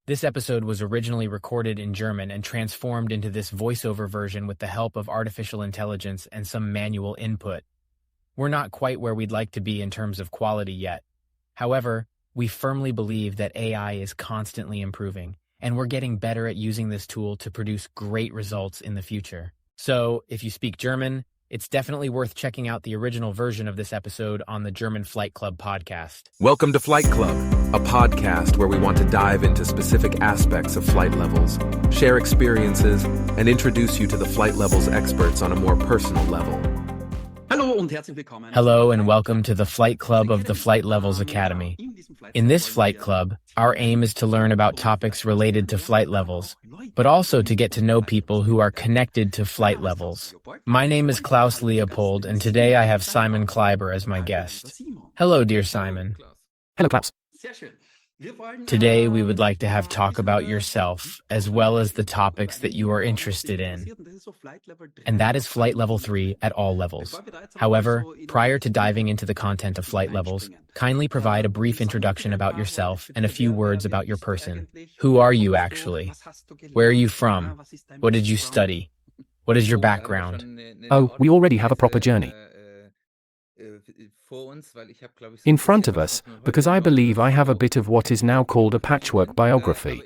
This episode was originally recorded in German and transformed into this voiceover version with the help of artificial intelligence and some manual input. We're not quite where we'd like to be in terms of quality yet. However, we firmly believe that AI is constantly improving, and we're getting better at using this tool to produce great results in the future. So, if you speak German, it's definitely worth checking out the original version of this episode on the German Flight Club podcast. Welcome to Flight Club, a podcast where we want to dive into specific aspects of flight levels, share experiences, and introduce you to the flight levels experts on a more personal level. Hello and welcome to the Flight Club of the Flight Levels Academy. In this Flight Club, our aim is to learn about topics related to flight levels, but also to get to know people who are connected to flight levels. My name is Klaus Leopold, and today I have Simon Klaiber as my guest. Hello, dear Simon. Hello, Klaus. Today, we would like to have talk about yourself, as well as the topics that you are interested in. And that is Flight Level 3 at all levels. However, prior to diving into the content of flight levels, kindly provide a brief introduction about yourself and a few words about your person. Who are you actually? Where are you from? What did you study? What is your background? Oh, we already have a proper journey in front of us, because I believe I have a bit of what is now called a patchwork biography.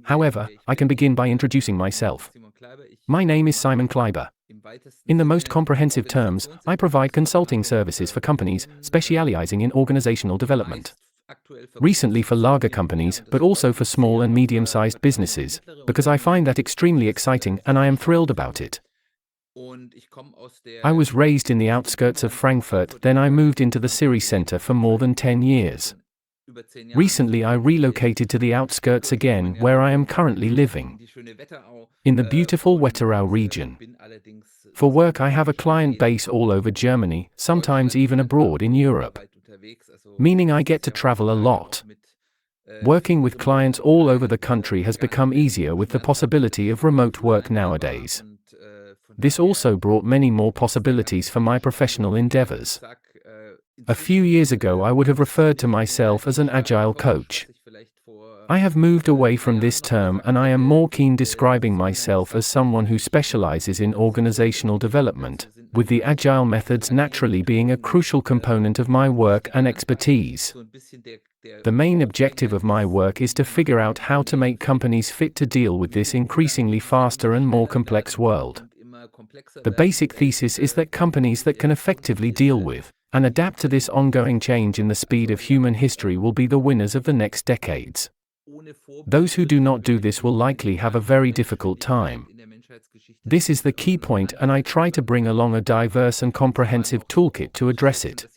However, I can begin by introducing myself. My name is Simon Klaiber. In the most comprehensive terms, I provide consulting services for companies specializing in organizational development. Recently for larger companies, but also for small and medium-sized businesses, because I find that extremely exciting and I am thrilled about it. I was raised in the outskirts of Frankfurt, then I moved into the city center for more than 10 years. Recently I relocated to the outskirts again, where I am currently living, in the beautiful Wetterau region. For work I have a client base all over Germany, sometimes even abroad in Europe, meaning I get to travel a lot. Working with clients all over the country has become easier with the possibility of remote work nowadays. This also brought many more possibilities for my professional endeavors. A few years ago I would have referred to myself as an agile coach. I have moved away from this term and I am more keen describing myself as someone who specializes in organizational development, with the agile methods naturally being a crucial component of my work and expertise. The main objective of my work is to figure out how to make companies fit to deal with this increasingly faster and more complex world. The basic thesis is that companies that can effectively deal with and adapt to this ongoing change in the speed of human history will be the winners of the next decades. Those who do not do this will likely have a very difficult time. This is the key point, and I try to bring along a diverse and comprehensive toolkit to address it.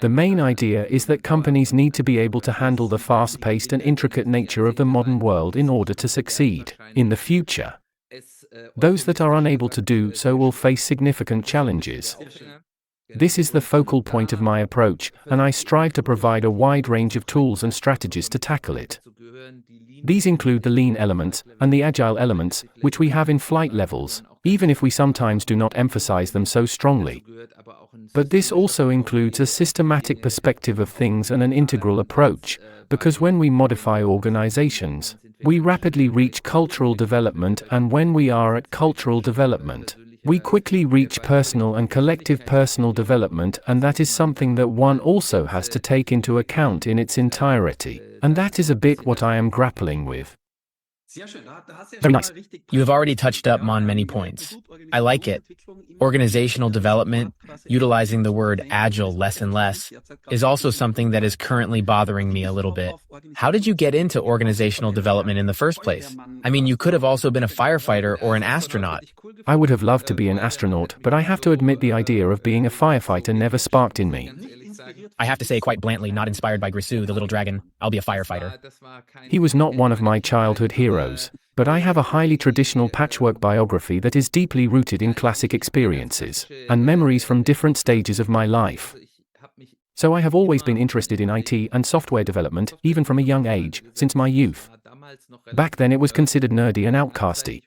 The main idea is that companies need to be able to handle the fast-paced and intricate nature of the modern world in order to succeed in the future. Those that are unable to do so will face significant challenges. This is the focal point of my approach, and I strive to provide a wide range of tools and strategies to tackle it. These include the lean elements and the agile elements, which we have in flight levels, even if we sometimes do not emphasize them so strongly. But this also includes a systematic perspective of things and an integral approach, because when we modify organizations, we rapidly reach cultural development, and when we are at cultural development, we quickly reach personal and collective personal development, and that is something that one also has to take into account in its entirety. And that is a bit what I am grappling with. Very nice. You have already touched up on many points. I like it. Organizational development, utilizing the word agile less and less, is also something that is currently bothering me a little bit. How did you get into organizational development in the first place? I mean, you could have also been a firefighter or an astronaut. I would have loved to be an astronaut, but I have to admit the idea of being a firefighter never sparked in me. I have to say quite bluntly, not inspired by Grisou, the little dragon. I'll be a firefighter. He was not one of my childhood heroes, but I have a highly traditional patchwork biography that is deeply rooted in classic experiences and memories from different stages of my life. So I have always been interested in IT and software development, even from a young age, since my youth. Back then it was considered nerdy and outcasty.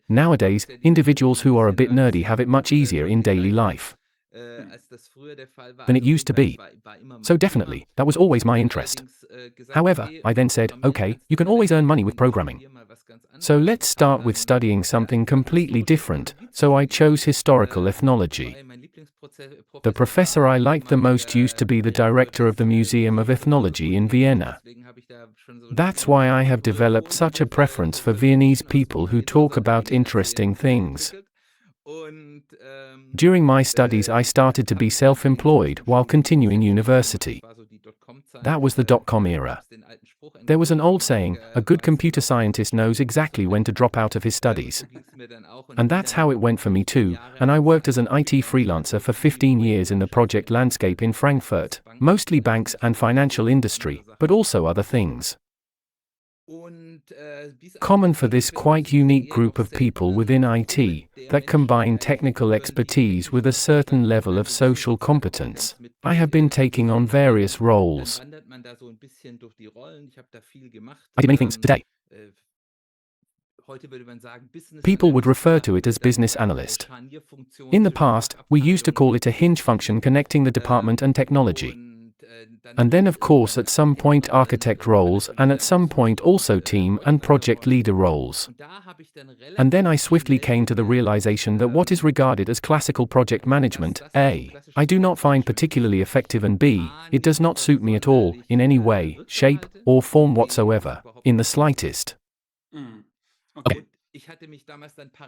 Nowadays, individuals who are a bit nerdy have it much easier in daily life. than it used to be. So definitely, that was always my interest. However, I then said, okay, you can always earn money with programming. So let's start with studying something completely different, so I chose historical ethnology. The professor I liked the most used to be the director of the Museum of Ethnology in Vienna. That's why I have developed such a preference for Viennese people who talk about interesting things. During my studies I started to be self-employed while continuing university. That was the dot-com era. There was an old saying, a good computer scientist knows exactly when to drop out of his studies. And that's how it went for me too, and I worked as an IT freelancer for 15 years in the project landscape in Frankfurt, mostly banks and financial industry, but also other things. Common for this quite unique group of people within IT, that combine technical expertise with a certain level of social competence. I have been taking on various roles. I did many things today. People would refer to it as business analyst. In the past, we used to call it a hinge function connecting the department and technology. And then of course at some point architect roles, and at some point also team and project leader roles. And then I swiftly came to the realization that what is regarded as classical project management, A, I do not find particularly effective, and B, it does not suit me at all, in any way, shape, or form whatsoever, in the slightest. Okay.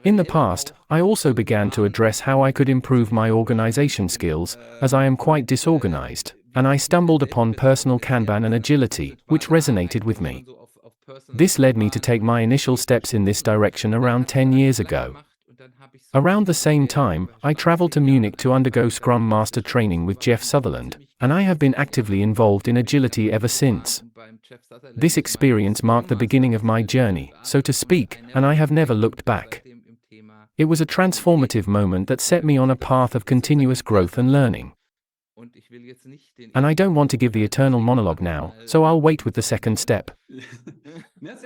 In the past, I also began to address how I could improve my organization skills, as I am quite disorganized, and I stumbled upon personal Kanban and agility, which resonated with me. This led me to take my initial steps in this direction around 10 years ago. Around the same time, I traveled to Munich to undergo Scrum Master training with Jeff Sutherland, and I have been actively involved in agility ever since. This experience marked the beginning of my journey, so to speak, and I have never looked back. It was a transformative moment that set me on a path of continuous growth and learning. And I don't want to give the eternal monologue now, so I'll wait with the second step.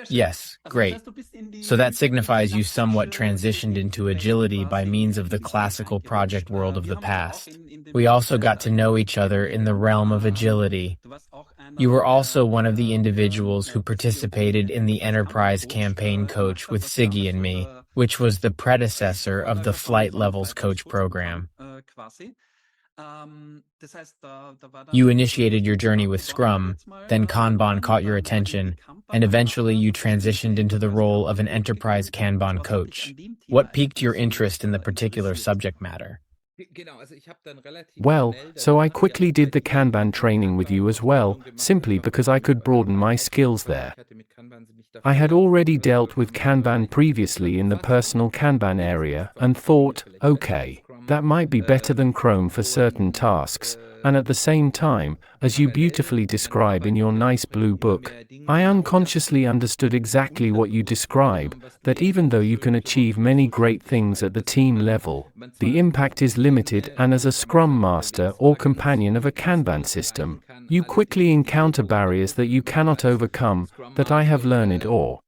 Yes, great. So that signifies you somewhat transitioned into agility by means of the classical project world of the past. We also got to know each other in the realm of agility. You were also one of the individuals who participated in the Enterprise Campaign Coach with Siggy and me, which was the predecessor of the Flight Levels Coach program. You initiated your journey with Scrum, then Kanban caught your attention, and eventually you transitioned into the role of an enterprise Kanban coach. What piqued your interest in the particular subject matter? Well, so I quickly did the Kanban training with you as well, simply because I could broaden my skills there. I had already dealt with Kanban previously in the personal Kanban area and thought, okay, that might be better than Chrome for certain tasks, and at the same time, as you beautifully describe in your nice blue book, I unconsciously understood exactly what you describe, that even though you can achieve many great things at the team level, the impact is limited, and as a Scrum Master or companion of a Kanban system, you quickly encounter barriers that you cannot overcome, that I have learned or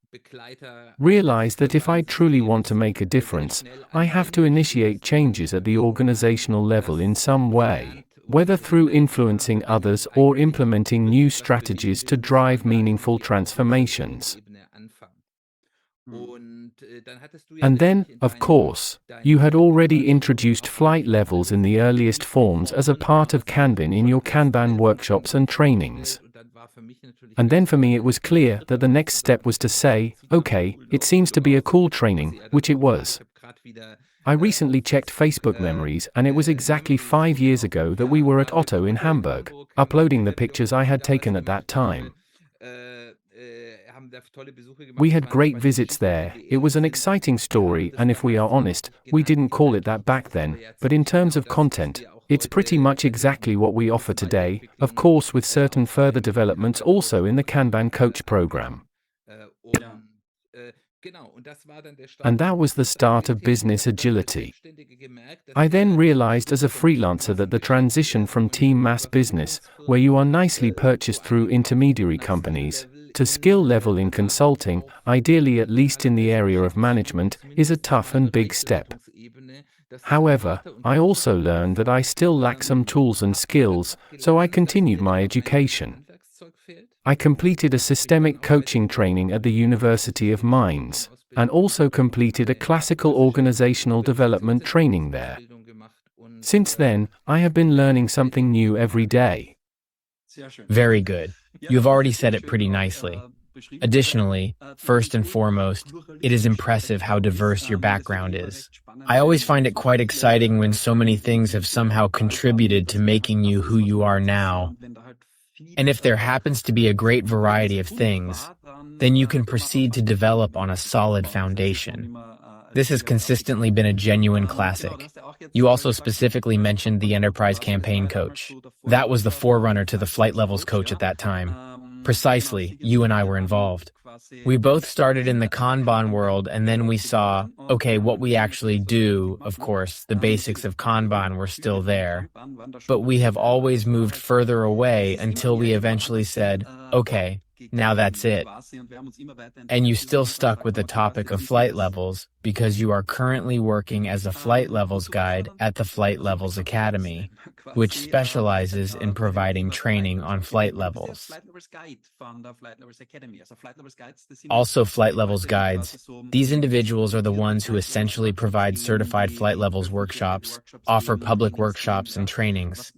realize that if I truly want to make a difference, I have to initiate changes at the organizational level in some way, whether through influencing others or implementing new strategies to drive meaningful transformations. And then, of course, you had already introduced flight levels in the earliest forms as a part of Kanban in your Kanban workshops and trainings. And then for me it was clear that the next step was to say, okay, it seems to be a cool training, which it was. I recently checked Facebook memories, and it was exactly 5 years ago that we were at Otto in Hamburg, uploading the pictures I had taken at that time. We had great visits there, it was an exciting story, and if we are honest, we didn't call it that back then, but in terms of content, it's pretty much exactly what we offer today, of course with certain further developments also in the Kanban Coach program. And that was the start of business agility. I then realized as a freelancer that the transition from team mass business, where you are nicely purchased through intermediary companies, to skill level in consulting, ideally at least in the area of management, is a tough and big step. However, I also learned that I still lack some tools and skills, so I continued my education. I completed a systemic coaching training at the University of Mainz, and also completed a classical organizational development training there. Since then, I have been learning something new every day. Very good. You have already said it pretty nicely. Additionally, first and foremost, it is impressive how diverse your background is. I always find it quite exciting when so many things have somehow contributed to making you who you are now. And if there happens to be a great variety of things, then you can proceed to develop on a solid foundation. This has consistently been a genuine classic. You also specifically mentioned the Enterprise Campaign Coach. That was the forerunner to the Flight Levels Coach at that time. Precisely, you and I were involved. We both started in the Kanban world, and then we saw, okay, what we actually do. Of course, the basics of Kanban were still there. But we have always moved further away until we eventually said, okay, now that's it. And you still stuck with the topic of flight levels because you are currently working as a flight levels guide at the Flight Levels Academy, which specializes in providing training on flight levels. Also, flight levels guides. These individuals are the ones who essentially provide certified flight levels workshops, offer public workshops and trainings.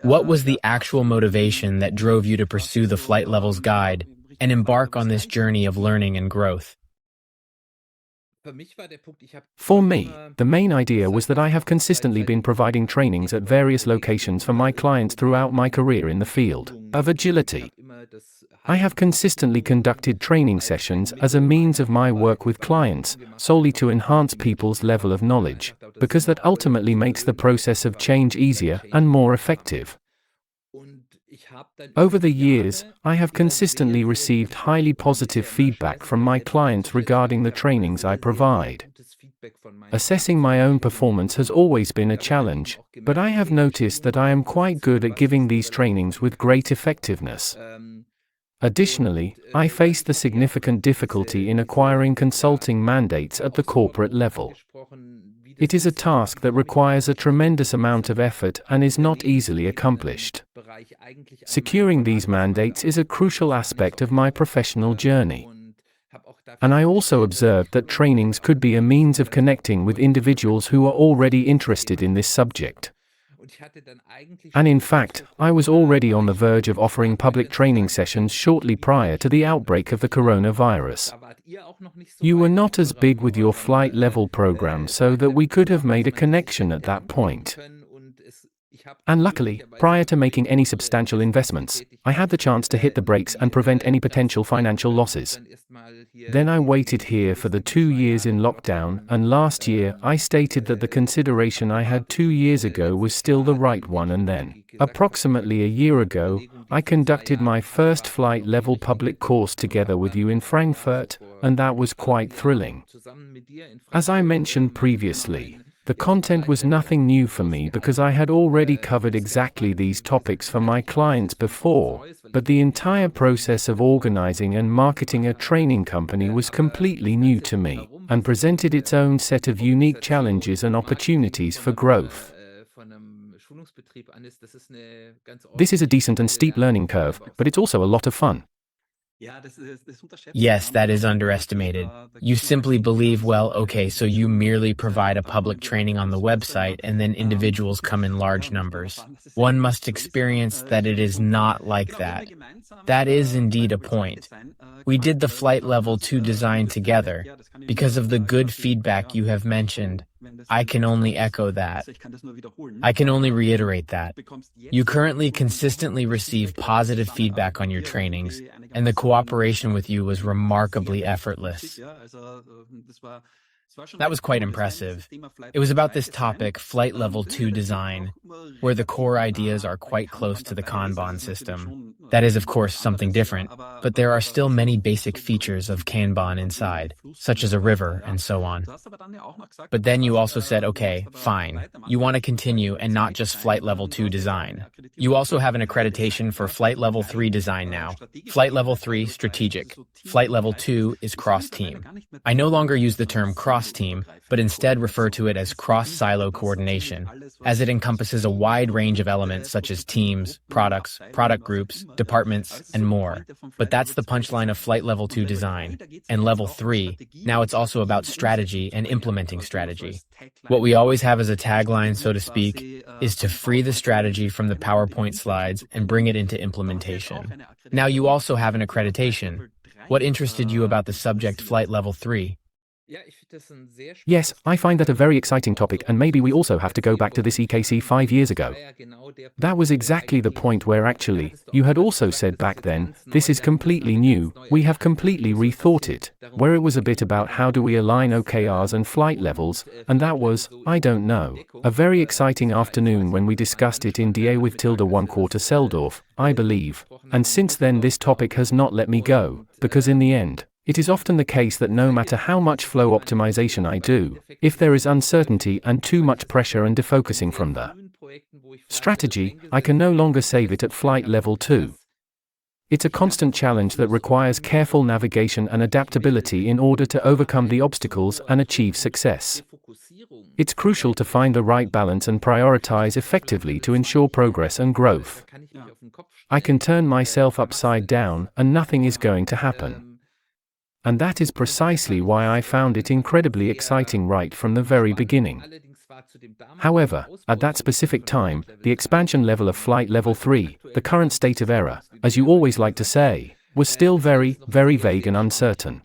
What was the actual motivation that drove you to pursue the flight levels guide and embark on this journey of learning and growth? For me, the main idea was that I have consistently been providing trainings at various locations for my clients throughout my career in the field of agility. I have consistently conducted training sessions as a means of my work with clients, solely to enhance people's level of knowledge, because that ultimately makes the process of change easier and more effective. Over the years, I have consistently received highly positive feedback from my clients regarding the trainings I provide. Assessing my own performance has always been a challenge, but I have noticed that I am quite good at giving these trainings with great effectiveness. Additionally, I face the significant difficulty in acquiring consulting mandates at the corporate level. It is a task that requires a tremendous amount of effort and is not easily accomplished. Securing these mandates is a crucial aspect of my professional journey. And I also observed that trainings could be a means of connecting with individuals who are already interested in this subject. And in fact, I was already on the verge of offering public training sessions shortly prior to the outbreak of the coronavirus. You were not as big with your flight level program, so that we could have made a connection at that point. And luckily, prior to making any substantial investments, I had the chance to hit the brakes and prevent any potential financial losses. Then I waited here for the 2 years in lockdown, and last year I stated that the consideration I had 2 years ago was still the right one, and then, approximately a year ago, I conducted my first flight level public course together with you in Frankfurt, and that was quite thrilling. As I mentioned previously, the content was nothing new for me because I had already covered exactly these topics for my clients before, but the entire process of organizing and marketing a training company was completely new to me, and presented its own set of unique challenges and opportunities for growth. This is a decent and steep learning curve, but it's also a lot of fun. Yes, that is underestimated. You simply believe, well, okay, so you merely provide a public training on the website and then individuals come in large numbers. One must experience that it is not like that. That is indeed a point. We did the Flight Level 2 design together. Because of the good feedback you have mentioned, I can only echo that. I can only reiterate that. You currently consistently receive positive feedback on your trainings, and the cooperation with you was remarkably effortless. That was quite impressive. It was about this topic, Flight Level 2 design, where the core ideas are quite close to the Kanban system. That is, of course, something different, but there are still many basic features of Kanban inside, such as a river and so on. But then you also said, okay, fine, you want to continue and not just Flight Level 2 design. You also have an accreditation for Flight Level 3 design now. Flight Level 3, strategic. Flight Level 2 is cross-team. I no longer use the term cross cross-team, but instead refer to it as cross-silo coordination, as it encompasses a wide range of elements such as teams, products, product groups, departments, and more. But that's the punchline of Flight Level 2 design. And Level 3, now it's also about strategy and implementing strategy. What we always have as a tagline, so to speak, is to free the strategy from the PowerPoint slides and bring it into implementation. Now you also have an accreditation. What interested you about the subject Flight Level 3? Yes, I find that a very exciting topic, and maybe we also have to go back to this EKC 5 years ago. That was exactly the point where actually, you had also said back then, this is completely new, we have completely rethought it, where it was a bit about how do we align OKRs and flight levels, and that was, I don't know, a very exciting afternoon when we discussed it in DA with tilde 1/4 Seldorf, I believe, and since then this topic has not let me go, because in the end, it is often the case that no matter how much flow optimization I do, if there is uncertainty and too much pressure and defocusing from the strategy, I can no longer save it at Flight Level 2. It's a constant challenge that requires careful navigation and adaptability in order to overcome the obstacles and achieve success. It's crucial to find the right balance and prioritize effectively to ensure progress and growth. I can turn myself upside down and nothing is going to happen. And that is precisely why I found it incredibly exciting right from the very beginning. However, at that specific time, the expansion level of Flight Level 3, the current state of error, as you always like to say, was still very, very vague and uncertain.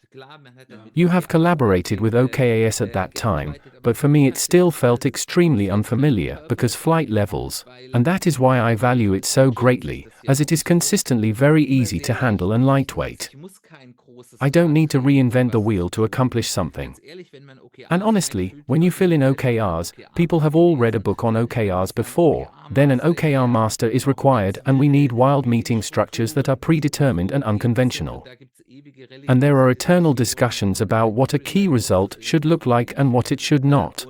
You have collaborated with OKAS at that time, but for me it still felt extremely unfamiliar because flight levels, and that is why I value it so greatly, as it is consistently very easy to handle and lightweight. I don't need to reinvent the wheel to accomplish something. And honestly, when you fill in OKRs, people have all read a book on OKRs before, then an OKR master is required and we need wild meeting structures that are predetermined and unconventional. And there are eternal discussions about what a key result should look like and what it should not.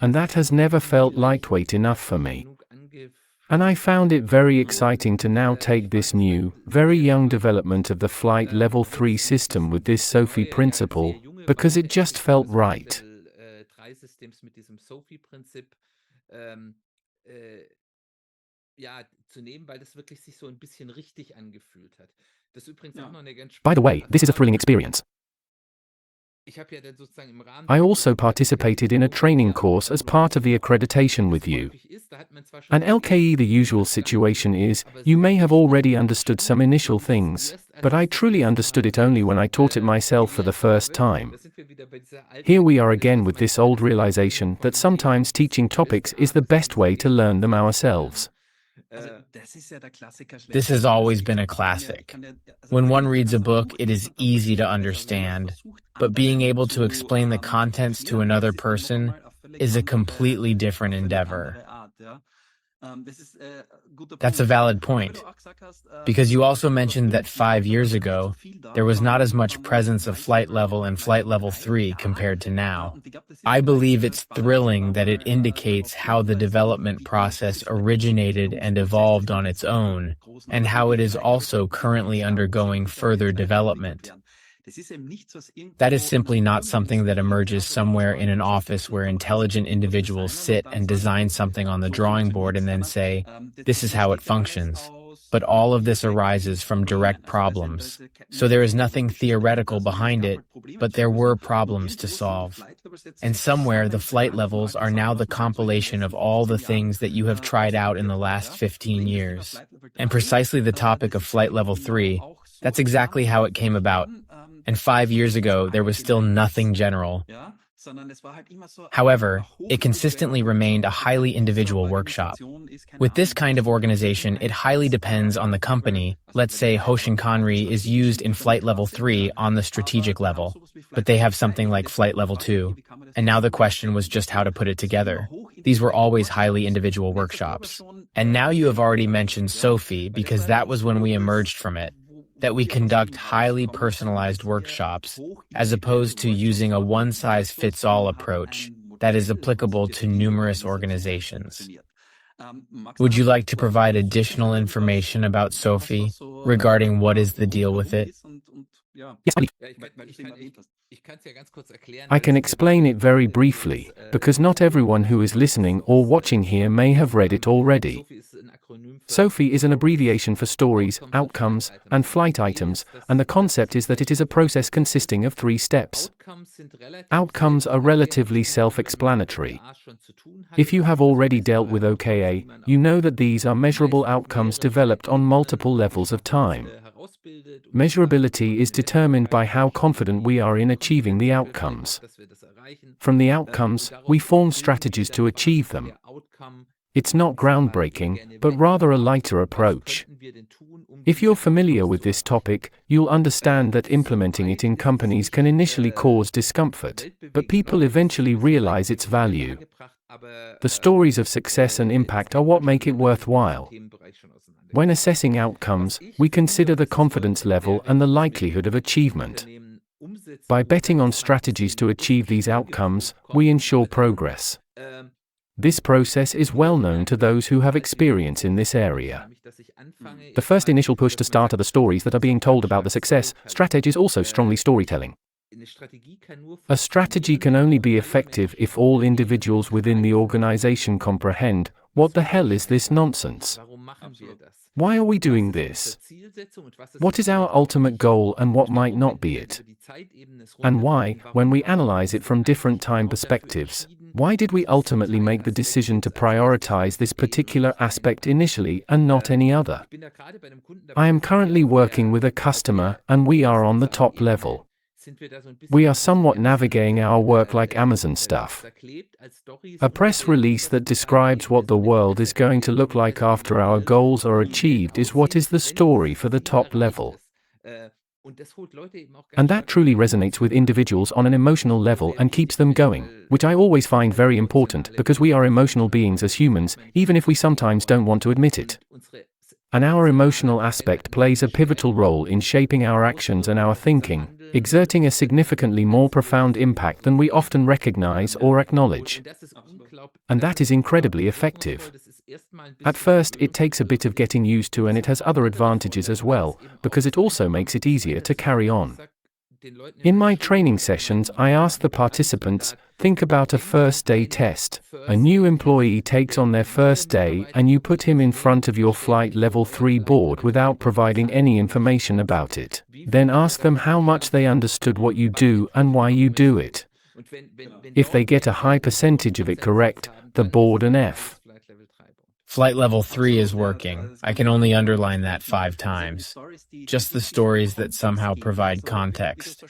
And that has never felt lightweight enough for me. And I found it very exciting to now take this new, very young development of the Flight Level 3 system with this SOFI principle, because it just felt right. By the way, this is a thrilling experience. I also participated in a training course as part of the accreditation with you. And LKE, the usual situation is, you may have already understood some initial things, but I truly understood it only when I taught it myself for the first time. Here we are again with this old realization that sometimes teaching topics is the best way to learn them ourselves. This has always been a classic. When one reads a book, it is easy to understand, but being able to explain the contents to another person is a completely different endeavor. That's a valid point, because you also mentioned that 5 years ago, there was not as much presence of Flight Level and Flight Level 3 compared to now. I believe it's thrilling that it indicates how the development process originated and evolved on its own, and how it is also currently undergoing further development. That is simply not something that emerges somewhere in an office where intelligent individuals sit and design something on the drawing board and then say, this is how it functions. But all of this arises from direct problems. So there is nothing theoretical behind it, but there were problems to solve. And somewhere the flight levels are now the compilation of all the things that you have tried out in the last 15 years. And precisely the topic of Flight Level 3, that's exactly how it came about. And 5 years ago, there was still nothing general. However, it consistently remained a highly individual workshop. With this kind of organization, it highly depends on the company. Let's say Hoshin Kanri is used in Flight Level 3 on the strategic level, but they have something like Flight Level 2. And now the question was just how to put it together. These were always highly individual workshops. And now you have already mentioned SOFI because that was when we emerged from it. That we conduct highly personalized workshops, as opposed to using a one-size-fits-all approach that is applicable to numerous organizations. Would you like to provide additional information about SOFI regarding what is the deal with it? Yes, I can explain it very briefly, because not everyone who is listening or watching here may have read it already. SOFI is an abbreviation for stories, outcomes, and flight items, and the concept is that it is a process consisting of 3 steps. Outcomes are relatively self-explanatory. If you have already dealt with OKA, you know that these are measurable outcomes developed on multiple levels of time. Measurability is determined by how confident we are in achieving the outcomes. From the outcomes, we form strategies to achieve them. It's not groundbreaking, but rather a lighter approach. If you're familiar with this topic, you'll understand that implementing it in companies can initially cause discomfort, but people eventually realize its value. The stories of success and impact are what make it worthwhile. When assessing outcomes, we consider the confidence level and the likelihood of achievement. By betting on strategies to achieve these outcomes, we ensure progress. This process is well known to those who have experience in this area. The first initial push to start are the stories that are being told about the success. Strategy is also strongly storytelling. A strategy can only be effective if all individuals within the organization comprehend, what the hell is this nonsense? Why are we doing this? What is our ultimate goal and what might not be it? And why, when we analyze it from different time perspectives, why did we ultimately make the decision to prioritize this particular aspect initially and not any other? I am currently working with a customer, and we are on the top level. We are somewhat navigating our work like Amazon stuff. A press release that describes what the world is going to look like after our goals are achieved is what is the story for the top level. And that truly resonates with individuals on an emotional level and keeps them going, which I always find very important because we are emotional beings as humans, even if we sometimes don't want to admit it. And our emotional aspect plays a pivotal role in shaping our actions and our thinking, exerting a significantly more profound impact than we often recognize or acknowledge. And that is incredibly effective. At first, it takes a bit of getting used to, and it has other advantages as well, because it also makes it easier to carry on. In my training sessions, I ask the participants, think about a first day test. A new employee takes on their first day and you put him in front of your flight level 3 board without providing any information about it. Then ask them how much they understood what you do and why you do it. If they get a high percentage of it correct, the board an F. Flight level 3 is working. I can only underline that 5 times. Just the stories that somehow provide context.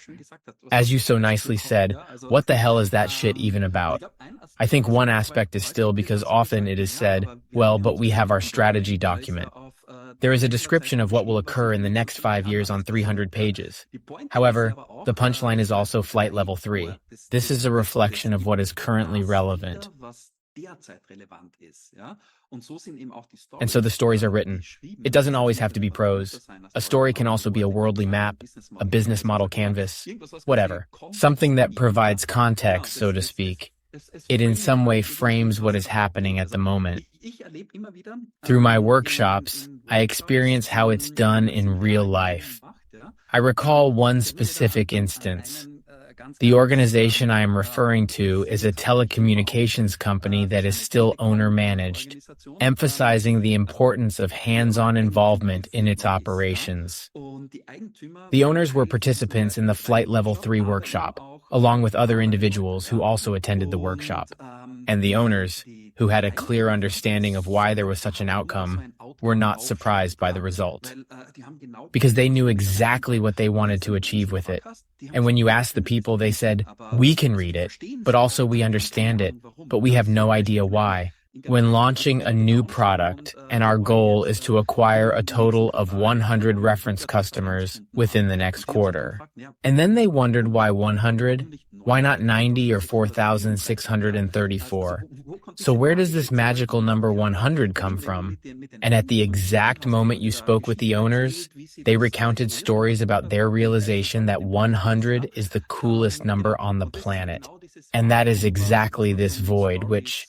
As you so nicely said, what the hell is that shit even about? I think one aspect is still because often it is said, well, but we have our strategy document. There is a description of what will occur in the next 5 years on 300 pages. However, the punchline is also flight level 3. This is a reflection of what is currently relevant. And so the stories are written. It doesn't always have to be prose. A story can also be a worldly map, a business model canvas, whatever. Something that provides context, so to speak. It in some way frames what is happening at the moment. Through my workshops, I experience how it's done in real life. I recall one specific instance. The organization I am referring to is a telecommunications company that is still owner-managed, emphasizing the importance of hands-on involvement in its operations. The owners were participants in the Flight Level 3 workshop, along with other individuals who also attended the workshop. And the owners, who had a clear understanding of why there was such an outcome, were not surprised by the result. Because they knew exactly what they wanted to achieve with it. And when you asked the people, they said, we can read it, but also we understand it, but we have no idea why. When launching a new product, and our goal is to acquire a total of 100 reference customers within the next quarter. And then they wondered why 100? Why not 90 or 4,634? So where does this magical number 100 come from? And at the exact moment you spoke with the owners, they recounted stories about their realization that 100 is the coolest number on the planet. And that is exactly this void which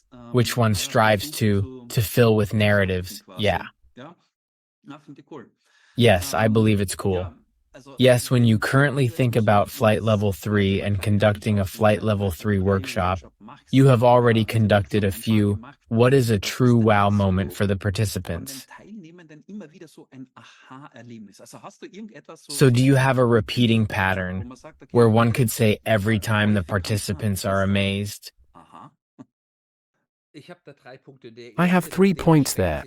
one strives to fill with narratives. Yeah. Yes, I believe it's cool. Yes, when you currently think about Flight Level 3 and conducting a Flight Level 3 workshop, you have already conducted a few "What is a true wow" moment for the participants. So do you have a repeating pattern where one could say every time the participants are amazed? I have 3 points there.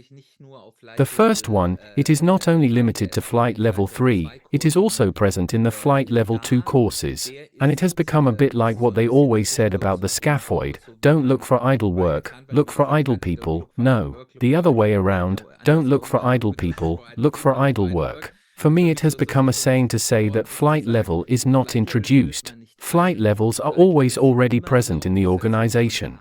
The first one, it is not only limited to Flight Level 3, it is also present in the Flight Level 2 courses, and it has become a bit like what they always said about the scaphoid: don't look for idle work, look for idle people. No, the other way around: don't look for idle people, look for idle work. For me, it has become a saying to say that flight level is not introduced. Flight levels are always already present in the organization.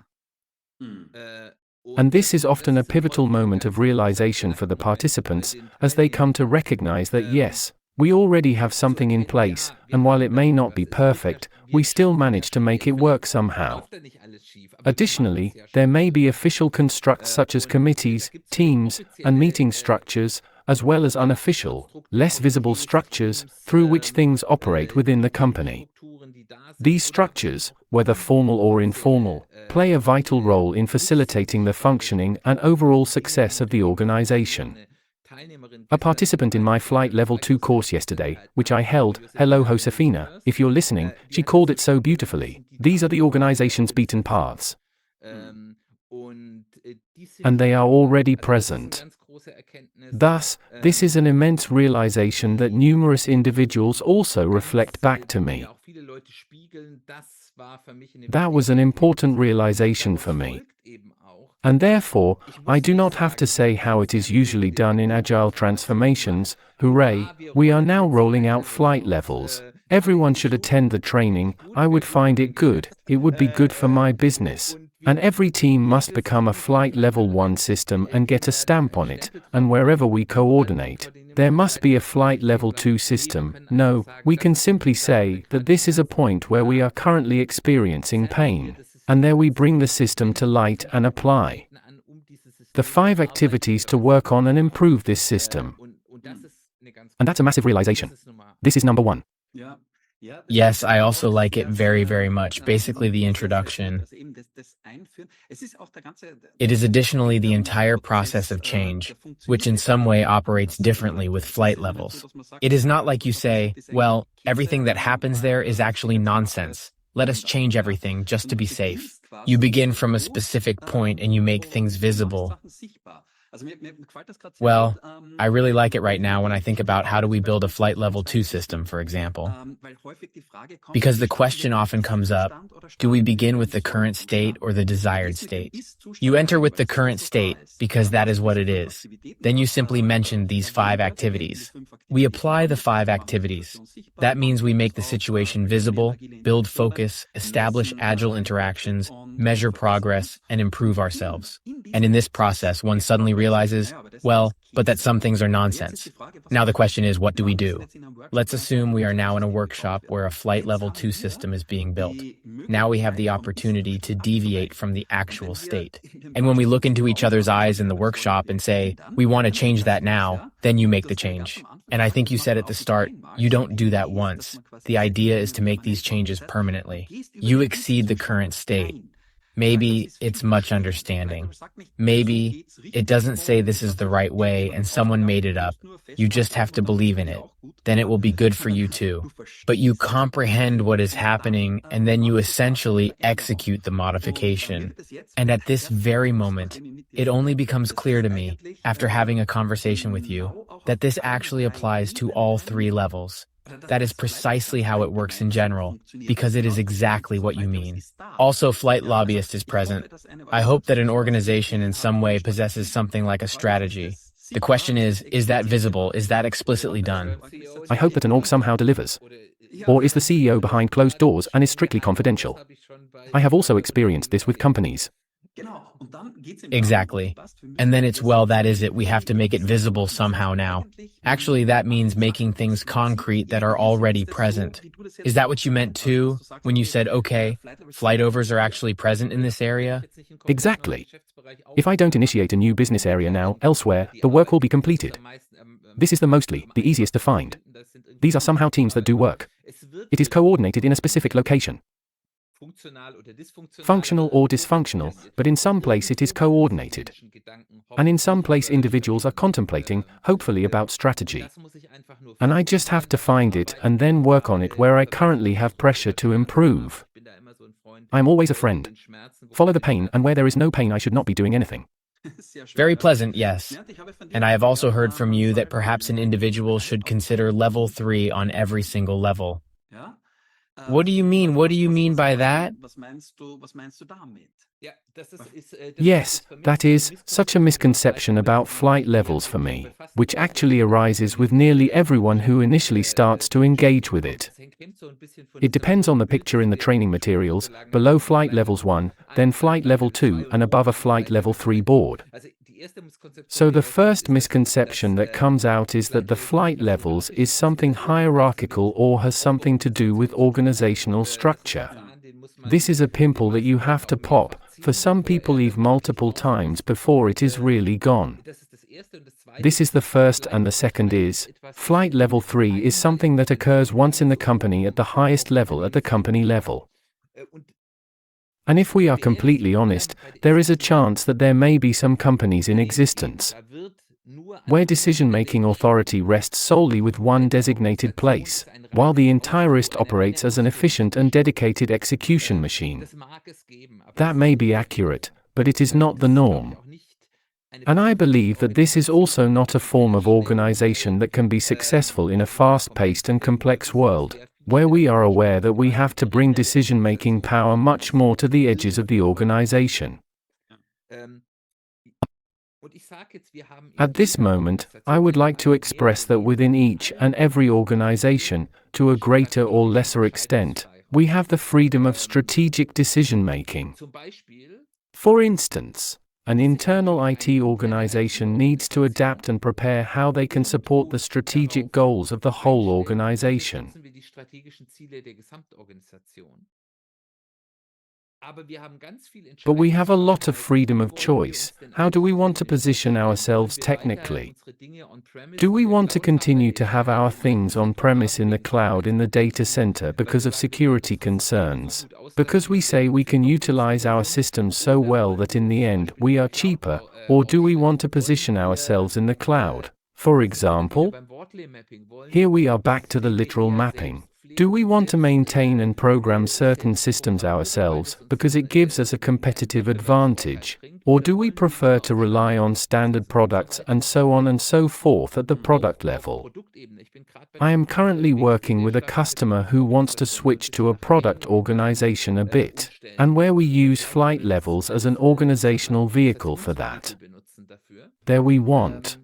And this is often a pivotal moment of realization for the participants, as they come to recognize that yes, we already have something in place, and while it may not be perfect, we still manage to make it work somehow. Additionally, there may be official constructs such as committees, teams, and meeting structures, as well as unofficial, less visible structures, through which things operate within the company. These structures, whether formal or informal, play a vital role in facilitating the functioning and overall success of the organization. A participant in my Flight Level 2 course yesterday, which I held, hello Josefina, if you're listening, she called it so beautifully: these are the organization's beaten paths. And they are already present. Thus, this is an immense realization that numerous individuals also reflect back to me. That was an important realization for me. And therefore, I do not have to say how it is usually done in agile transformations: hooray, we are now rolling out flight levels. Everyone should attend the training. I would find it good, it would be good for my business. And every team must become a Flight Level 1 system and get a stamp on it, and wherever we coordinate, there must be a Flight Level 2 system. No, we can simply say that this is a point where we are currently experiencing pain, and there we bring the system to light and apply the 5 activities to work on and improve this system. And that's a massive realization. This is number 1. Yes, I also like it very, very much. Basically, the introduction. It is additionally the entire process of change, which in some way operates differently with flight levels. It is not like you say, well, everything that happens there is actually nonsense. Let us change everything just to be safe. You begin from a specific point and you make things visible. Well, I really like it right now when I think about how do we build a Flight Level 2 system, for example. Because the question often comes up, do we begin with the current state or the desired state? You enter with the current state because that is what it is. Then you simply mention these 5 activities. We apply the 5 activities. That means we make the situation visible, build focus, establish agile interactions, measure progress, and improve ourselves. And in this process, one suddenly realizes, well, but that some things are nonsense. Now the question is, what do we do? Let's assume we are now in a workshop where a Flight Level 2 system is being built. Now we have the opportunity to deviate from the actual state. And when we look into each other's eyes in the workshop and say, we want to change that now, then you make the change. And I think you said at the start, you don't do that once. The idea is to make these changes permanently. You exceed the current state. Maybe it's much understanding. Maybe it doesn't say this is the right way and someone made it up. You just have to believe in it. Then it will be good for you too. But you comprehend what is happening and then you essentially execute the modification. And at this very moment, it only becomes clear to me, after having a conversation with you, that this actually applies to all 3 levels. That is precisely how it works in general, because it is exactly what you mean. Also, Flight Lobbyist is present. I hope that an organization in some way possesses something like a strategy. The question is that visible? Is that explicitly done? I hope that an org somehow delivers. Or is the CEO behind closed doors and is strictly confidential? I have also experienced this with companies. Exactly. And then it's, well, that is it. We have to make it visible somehow now. Actually, that means making things concrete that are already present. Is that what you meant too, when you said, okay, flight overs are actually present in this area? Exactly. If I don't initiate a new business area now, elsewhere, the work will be completed. This is the easiest to find. These are somehow teams that do work. It is coordinated in a specific location. Functional or dysfunctional, but in some place it is coordinated. And in some place individuals are contemplating, hopefully about strategy. And I just have to find it and then work on it where I currently have pressure to improve. I'm always a friend. Follow the pain, and where there is no pain I should not be doing anything. Very pleasant, yes. And I have also heard from you that perhaps an individual should consider level 3 on every single level. What do you mean? What do you mean by that? Yes, that is such a misconception about flight levels for me, which actually arises with nearly everyone who initially starts to engage with it. It depends on the picture in the training materials, below flight levels 1, then flight level 2, and above a flight level 3 board. So the first misconception that comes out is that the flight levels is something hierarchical or has something to do with organizational structure. This is a pimple that you have to pop, for some people even multiple times before it is really gone. This is the first, and the second is, flight level 3 is something that occurs once in the company at the highest level, at the company level. And if we are completely honest, there is a chance that there may be some companies in existence where decision-making authority rests solely with one designated place, while the entirest operates as an efficient and dedicated execution machine. That may be accurate, but it is not the norm. And I believe that this is also not a form of organization that can be successful in a fast-paced and complex world, where we are aware that we have to bring decision-making power much more to the edges of the organization. At this moment, I would like to express that within each and every organization, to a greater or lesser extent, we have the freedom of strategic decision-making. For instance, an internal IT organization needs to adapt and prepare how they can support the strategic goals of the whole organization. But we have a lot of freedom of choice. How do we want to position ourselves technically? Do we want to continue to have our things on-premise in the cloud in the data center because of security concerns? Because we say we can utilize our systems so well that in the end we are cheaper, or do we want to position ourselves in the cloud? For example, here we are back to the literal mapping. Do we want to maintain and program certain systems ourselves because it gives us a competitive advantage, or do we prefer to rely on standard products and so on and so forth at the product level? I am currently working with a customer who wants to switch to a product organization a bit, and where we use flight levels as an organizational vehicle for that. There we want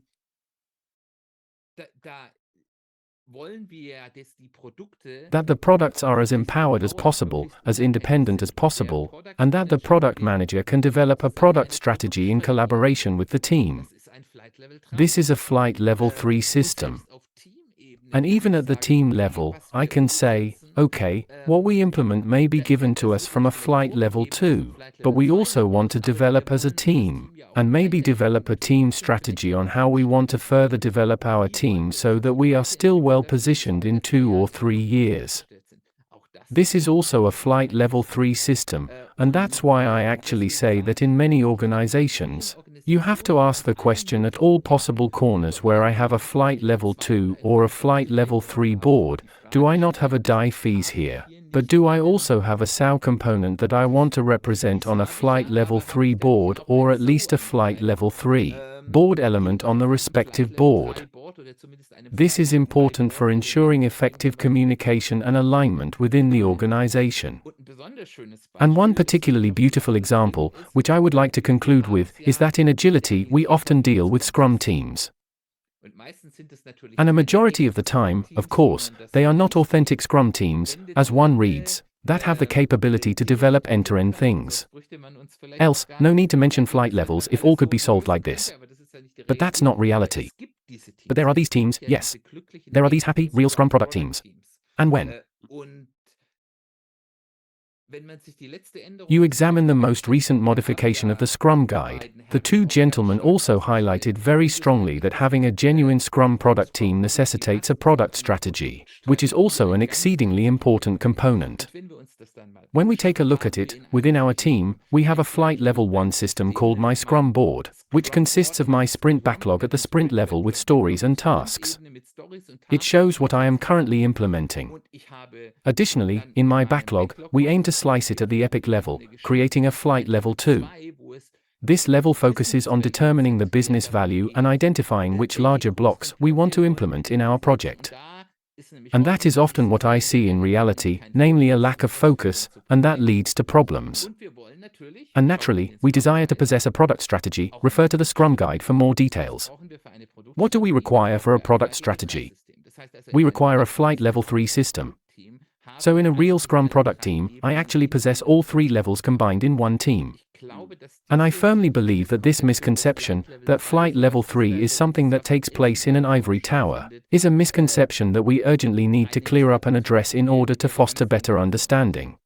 that the products are as empowered as possible, as independent as possible, and that the product manager can develop a product strategy in collaboration with the team. This is a flight level 3 system. And even at the team level, I can say, okay, what we implement may be given to us from a flight level 2, but we also want to develop as a team, and maybe develop a team strategy on how we want to further develop our team so that we are still well positioned in 2 or 3 years. This is also a flight level 3 system, and that's why I actually say that in many organizations, you have to ask the question at all possible corners where I have a flight level 2 or a flight level 3 board, do I not have a die fees here? But do I also have a SAO component that I want to represent on a flight level 3 board or at least a flight level 3 board element on the respective board? This is important for ensuring effective communication and alignment within the organization. And one particularly beautiful example, which I would like to conclude with, is that in agility we often deal with Scrum teams. And a majority of the time, of course, they are not authentic Scrum teams, as one reads, that have the capability to develop end-to-end things. Else, no need to mention flight levels if all could be solved like this. But that's not reality. But there are these teams, yes. There are these happy, real Scrum product teams. And when You examine the most recent modification of the Scrum Guide. The two gentlemen also highlighted very strongly that having a genuine Scrum product team necessitates a product strategy, which is also an exceedingly important component. When we take a look at it, within our team, we have a flight level 1 system called my Scrum board, which consists of my sprint backlog at the sprint level with stories and tasks. It shows what I am currently implementing. Additionally, in my backlog, we aim to slice it at the epic level, creating a flight level 2. This level focuses on determining the business value and identifying which larger blocks we want to implement in our project. And that is often what I see in reality, namely a lack of focus, and that leads to problems. And naturally, we desire to possess a product strategy. Refer to the Scrum Guide for more details. What do we require for a product strategy? We require a flight level 3 system. So in a real Scrum product team, I actually possess all 3 levels combined in one team. And I firmly believe that this misconception, that flight level 3 is something that takes place in an ivory tower, is a misconception that we urgently need to clear up and address in order to foster better understanding.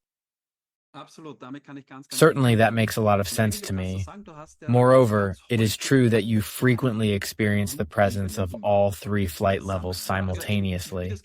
Certainly, that makes a lot of sense to me. Moreover, it is true that you frequently experience the presence of all 3 flight levels simultaneously.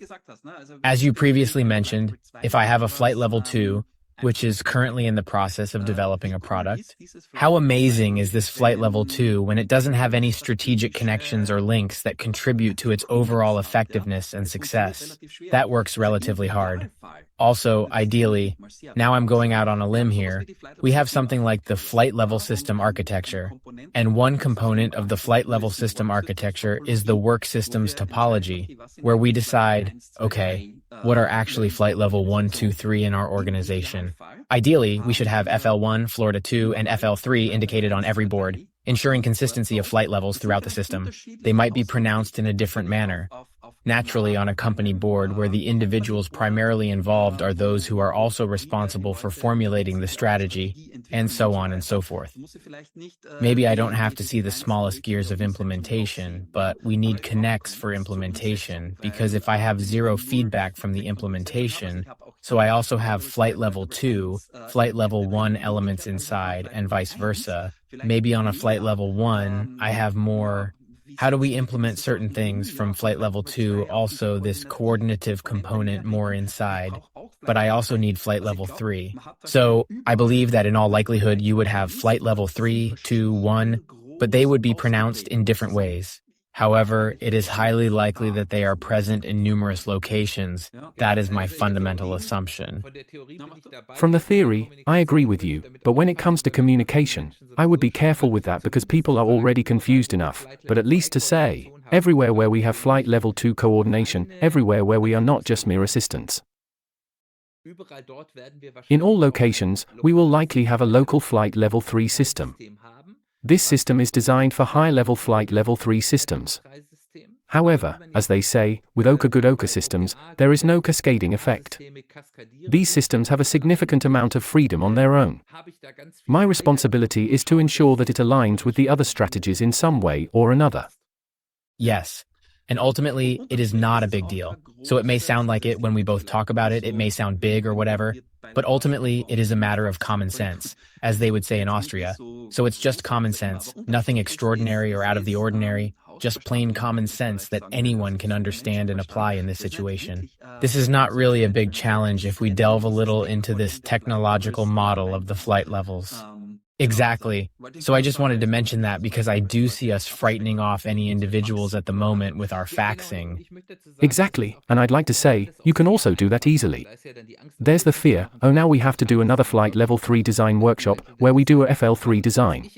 As you previously mentioned, if I have a flight level 2, which is currently in the process of developing a product, how amazing is this flight level 2 when it doesn't have any strategic connections or links that contribute to its overall effectiveness and success? That works relatively hard. Also, ideally, now I'm going out on a limb here, we have something like the flight level system architecture. And one component of the flight level system architecture is the work systems topology, where we decide, okay, what are actually flight level 1, 2, 3 in our organization? Ideally, we should have FL1, Florida 2, and FL3 indicated on every board, ensuring consistency of flight levels throughout the system. They might be pronounced in a different manner. Naturally, on a company board where the individuals primarily involved are those who are also responsible for formulating the strategy, and so on and so forth. Maybe I don't have to see the smallest gears of implementation, but we need connects for implementation, because if I have 0 feedback from the implementation, so I also have flight level 2, flight level 1 elements inside, and vice versa. Maybe on a flight level 1, I have more. How do we implement certain things from flight level 2, also this coordinative component more inside, but I also need flight level 3. So I believe that in all likelihood you would have flight level 3, 2, 1, but they would be pronounced in different ways. However, it is highly likely that they are present in numerous locations. That is my fundamental assumption. From the theory, I agree with you, but when it comes to communication, I would be careful with that because people are already confused enough, but at least to say, everywhere where we have flight level 2 coordination, everywhere where we are not just mere assistants. In all locations, we will likely have a local flight level 3 system. This system is designed for high-level flight level 3 systems. However, as they say, with good Oka systems, there is no cascading effect. These systems have a significant amount of freedom on their own. My responsibility is to ensure that it aligns with the other strategies in some way or another. Yes. And ultimately, it is not a big deal. So it may sound like it when we both talk about it, it may sound big or whatever, but ultimately it is a matter of common sense, as they would say in Austria. So it's just common sense, nothing extraordinary or out of the ordinary, just plain common sense that anyone can understand and apply in this situation. This is not really a big challenge if we delve a little into this technological model of the flight levels. Exactly. So I just wanted to mention that because I do see us frightening off any individuals at the moment with our faxing. Exactly, and I'd like to say, you can also do that easily. There's the fear, oh now we have to do another flight level 3 design workshop, where we do a FL3 design.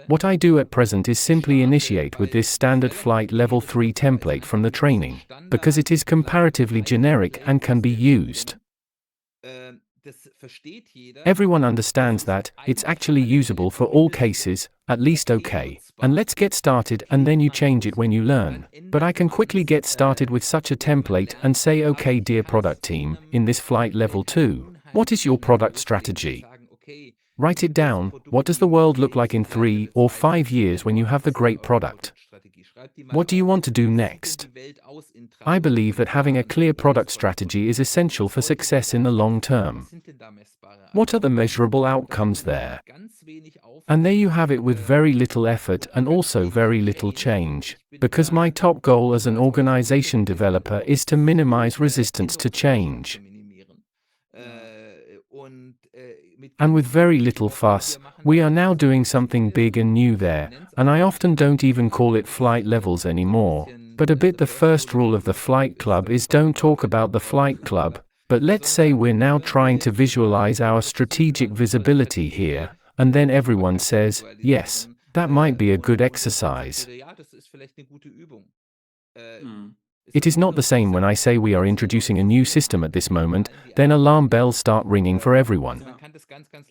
What I do at present is simply initiate with this standard flight level 3 template from the training, because it is comparatively generic and can be used. Everyone understands that, it's actually usable for all cases, at least okay, and let's get started and then you change it when you learn. But I can quickly get started with such a template and say okay dear product team, in this flight level 2, what is your product strategy? Write it down, what does the world look like in 3 or 5 years when you have the great product? What do you want to do next? I believe that having a clear product strategy is essential for success in the long term. What are the measurable outcomes there? And there you have it, with very little effort and also very little change. Because my top goal as an organization developer is to minimize resistance to change. And with very little fuss, we are now doing something big and new there, and I often don't even call it flight levels anymore. But a bit the first rule of the Flight Club is don't talk about the Flight Club, but let's say we're now trying to visualize our strategic visibility here, and then everyone says, yes, that might be a good exercise. It is not the same when I say we are introducing a new system at this moment, then alarm bells start ringing for everyone.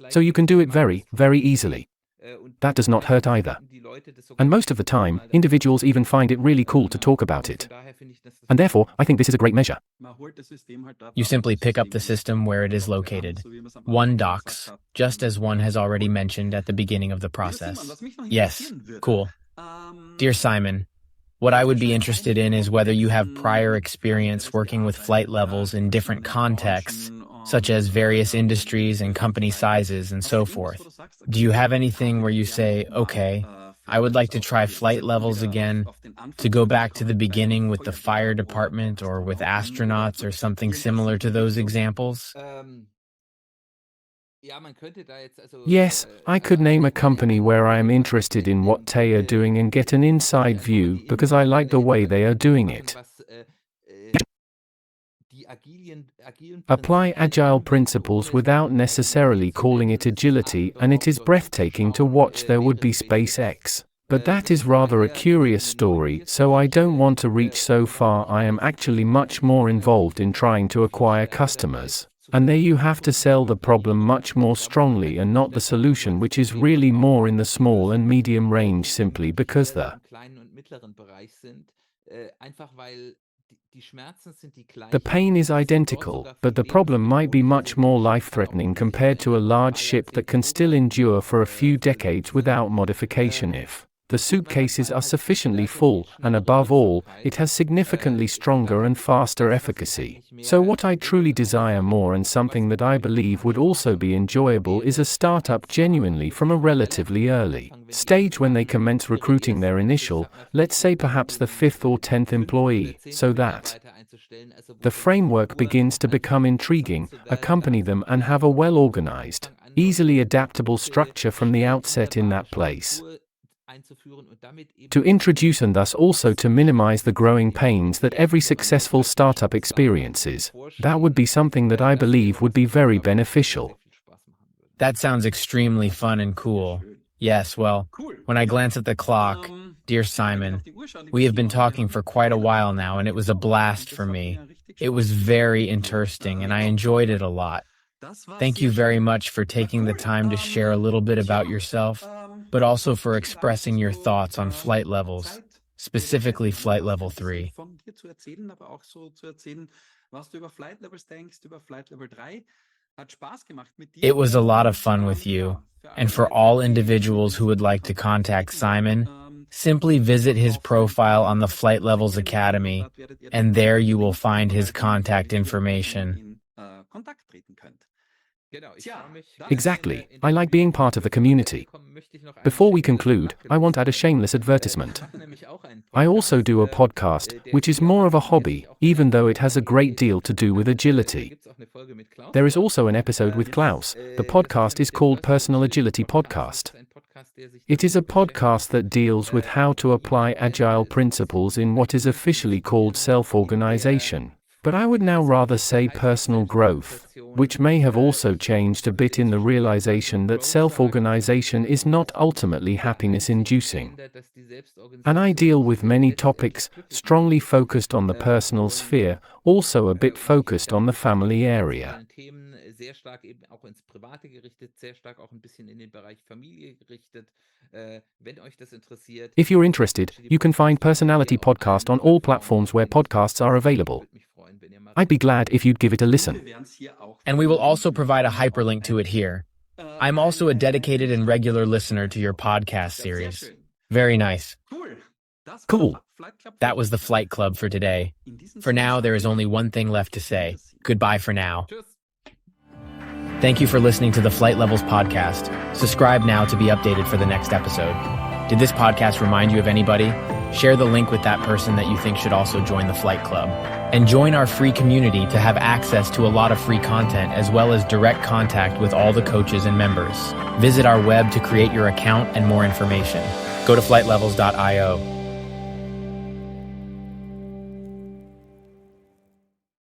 So you can do it very, very easily. That does not hurt either. And most of the time, individuals even find it really cool to talk about it. And therefore, I think this is a great measure. You simply pick up the system where it is located. One docs, just as one has already mentioned at the beginning of the process. Yes, cool. Dear Simon, what I would be interested in is whether you have prior experience working with flight levels in different contexts, such as various industries and company sizes and so forth. Do you have anything where you say, okay, I would like to try flight levels again, to go back to the beginning with the fire department or with astronauts or something similar to those examples? Yes, I could name a company where I am interested in what they are doing and get an inside view because I like the way they are doing it. Apply agile principles without necessarily calling it agility, and it is breathtaking to watch. There would be SpaceX. But that is rather a curious story, so I don't want to reach so far. I am actually much more involved in trying to acquire customers. And there you have to sell the problem much more strongly and not the solution, which is really more in the small and medium range, simply because the pain is identical, but the problem might be much more life-threatening compared to a large ship that can still endure for a few decades without modification if the suitcases are sufficiently full, and above all, it has significantly stronger and faster efficacy. So what I truly desire more, and something that I believe would also be enjoyable, is a startup genuinely from a relatively early stage when they commence recruiting their initial, let's say perhaps the 5th or 10th employee, so that the framework begins to become intriguing, accompany them and have a well-organized, easily adaptable structure from the outset in that place. To introduce and thus also to minimize the growing pains that every successful startup experiences. That would be something that I believe would be very beneficial. That sounds extremely fun and cool. Yes, well, when I glance at the clock, dear Simon, we have been talking for quite a while now, and it was a blast for me. It was very interesting, and I enjoyed it a lot. Thank you very much for taking the time to share a little bit about yourself, but also for expressing your thoughts on flight levels, specifically Flight Level 3. It was a lot of fun with you, and for all individuals who would like to contact Simon, simply visit his profile on the Flight Levels Academy, and there you will find his contact information. Exactly. I like being part of the community. Before we conclude, I want to add a shameless advertisement. I also do a podcast, which is more of a hobby, even though it has a great deal to do with agility. There is also an episode with Klaus. The podcast is called Personal Agility Podcast. It is a podcast that deals with how to apply agile principles in what is officially called self-organization. But I would now rather say personal growth, which may have also changed a bit in the realization that self-organization is not ultimately happiness-inducing. And I deal with many topics, strongly focused on the personal sphere, also a bit focused on the family area. If you're interested, you can find Personality Podcast on all platforms where podcasts are available. I'd be glad if you'd give it a listen. And we will also provide a hyperlink to it here. I'm also a dedicated and regular listener to your podcast series. Very nice. Cool. That was the Flight Club for today. For now, there is only one thing left to say. Goodbye for now. Thank you for listening to the Flight Levels podcast. Subscribe now to be updated for the next episode. Did this podcast remind you of anybody? Share the link with that person that you think should also join the Flight Club. And join our free community to have access to a lot of free content as well as direct contact with all the coaches and members. Visit our web to create your account and more information. Go to flightlevels.io.